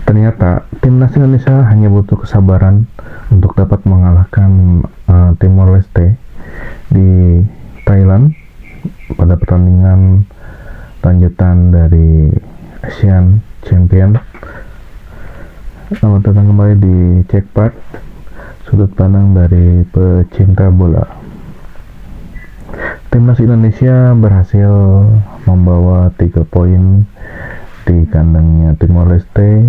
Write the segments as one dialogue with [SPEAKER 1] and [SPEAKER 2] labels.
[SPEAKER 1] Ternyata timnas Indonesia hanya butuh kesabaran untuk dapat mengalahkan Timor Leste di Thailand pada pertandingan lanjutan dari Asian Champion. Selamat datang kembali di Cekpart, sudut pandang dari pecinta bola. Timnas Indonesia berhasil membawa 3 poin di kandangnya Timor Leste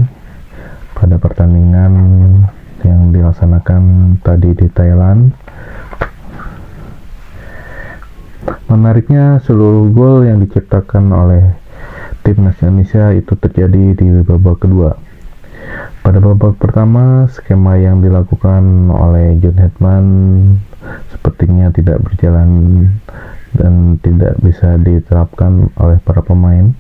[SPEAKER 1] pada pertandingan yang dilaksanakan tadi di Thailand. Menariknya, seluruh gol yang diciptakan oleh Timnas Indonesia itu terjadi di babak kedua. Pada babak pertama, skema yang dilakukan oleh John Hedman sepertinya tidak berjalan dan tidak bisa diterapkan oleh para pemain.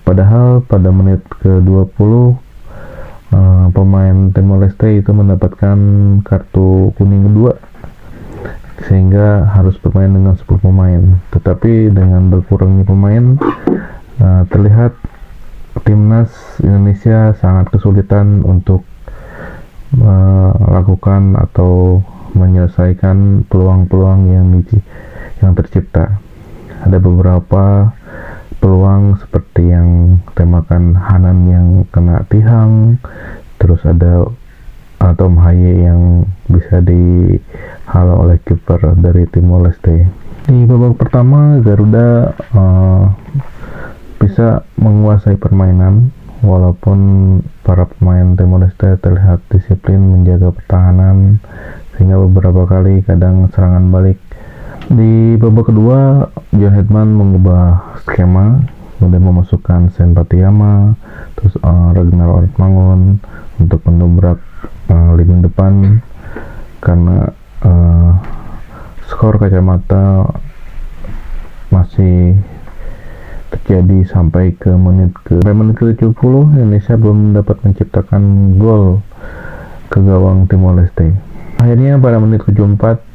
[SPEAKER 1] Padahal pada menit ke-20 pemain Timor Leste itu mendapatkan kartu kuning kedua, sehingga harus bermain dengan 10 pemain. Tetapi dengan berkurangnya pemain, terlihat timnas Indonesia sangat kesulitan untuk melakukan atau menyelesaikan peluang-peluang yang tercipta. Ada beberapa peluang seperti yang tembakan Hanan yang kena tihang, terus ada Tom Haye yang bisa dihalau oleh kiper dari Timor Leste. Di babak pertama, Garuda bisa menguasai permainan, walaupun para pemain Timor Leste terlihat disiplin menjaga pertahanan, sehingga beberapa kali kadang serangan balik. Di babak kedua, John Hedman mengubah skema, kemudian memasukkan Sen Patiyama, terus Ragnar Ortmangun untuk mendobrak lini depan, karena skor kacamata masih terjadi sampai menit ke-70. Indonesia belum dapat menciptakan gol ke gawang Timor Leste. Akhirnya pada menit ke-74,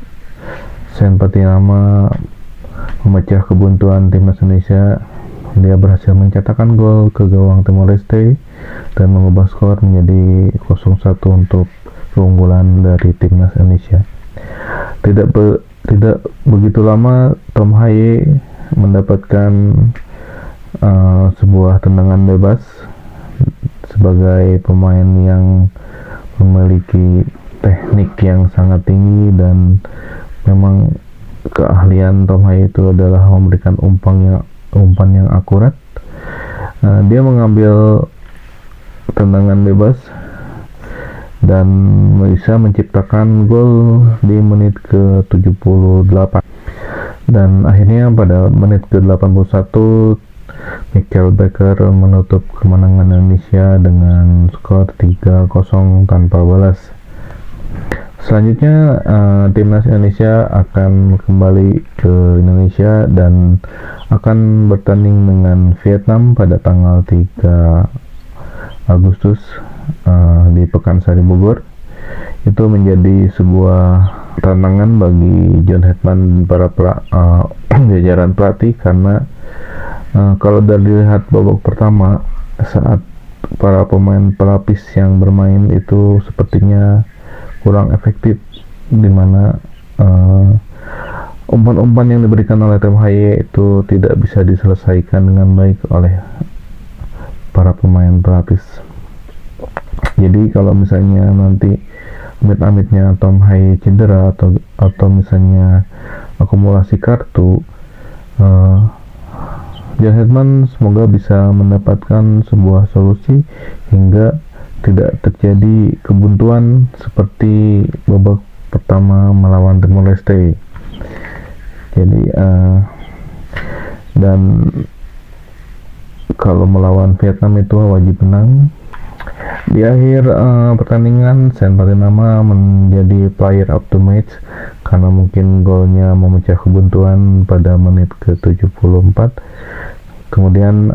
[SPEAKER 1] Sen Patiyama memecah kebuntuan timnas Indonesia. Dia berhasil mencetakkan gol ke gawang Timor Leste dan mengubah skor menjadi 0-1 untuk keunggulan dari timnas Indonesia. Tidak begitu lama, Tom Haye mendapatkan sebuah tendangan bebas. Sebagai pemain yang memiliki teknik yang sangat tinggi dan memang keahlian Tom Haye itu adalah memberikan umpan yang akurat. Dia mengambil tendangan bebas dan bisa menciptakan gol di menit ke-78. Dan akhirnya pada menit ke-81, Michael Becker menutup kemenangan Indonesia dengan skor 3-0 tanpa balas. Selanjutnya, timnas Indonesia akan kembali ke Indonesia dan akan bertanding dengan Vietnam pada tanggal 3 Agustus di Pekansari Bogor. Itu menjadi sebuah tantangan bagi John Hedman dan para jajaran pelatih, karena kalau dilihat babak pertama, saat para pemain pelapis yang bermain itu sepertinya kurang efektif, di mana umpan-umpan yang diberikan oleh Tom Haye itu tidak bisa diselesaikan dengan baik oleh para pemain pelapis. Jadi kalau misalnya nanti amit-amitnya Tom Haye cedera atau misalnya akumulasi kartu, John Hedman semoga bisa mendapatkan sebuah solusi hingga tidak terjadi kebuntuan seperti babak pertama melawan Timor Leste. Jadi dan kalau melawan Vietnam itu wajib menang. Di akhir pertandingan, Sen Patiyama menjadi player of the match karena mungkin golnya memecah kebuntuan pada menit ke-74. Kemudian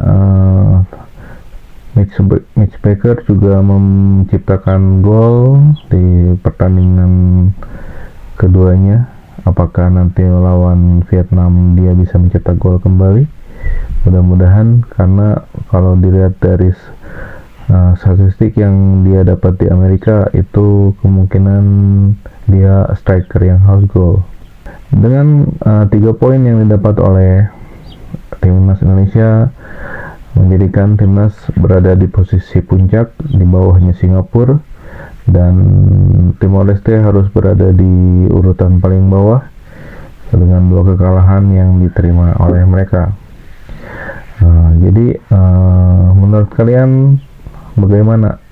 [SPEAKER 1] Mitch Baker juga menciptakan gol di pertandingan keduanya. Apakah nanti melawan Vietnam dia bisa mencetak gol kembali? Mudah-mudahan, karena kalau dilihat dari statistik yang dia dapat di Amerika itu kemungkinan dia striker yang house goal. Dengan 3 poin yang didapat oleh timnas Indonesia menjadikan timnas berada di posisi puncak di bawahnya Singapura, dan Timor Leste harus berada di urutan paling bawah dengan 2 kekalahan yang diterima oleh mereka. Jadi menurut kalian bagaimana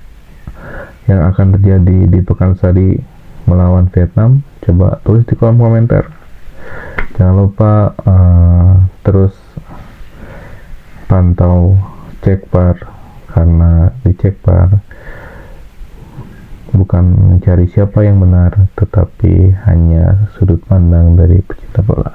[SPEAKER 1] yang akan terjadi di Pekansari melawan Vietnam? Coba tulis di kolom komentar. Jangan lupa terus pantau Cekbar, karena di Cekbar bukan mencari siapa yang benar, tetapi hanya sudut pandang dari pecinta bola.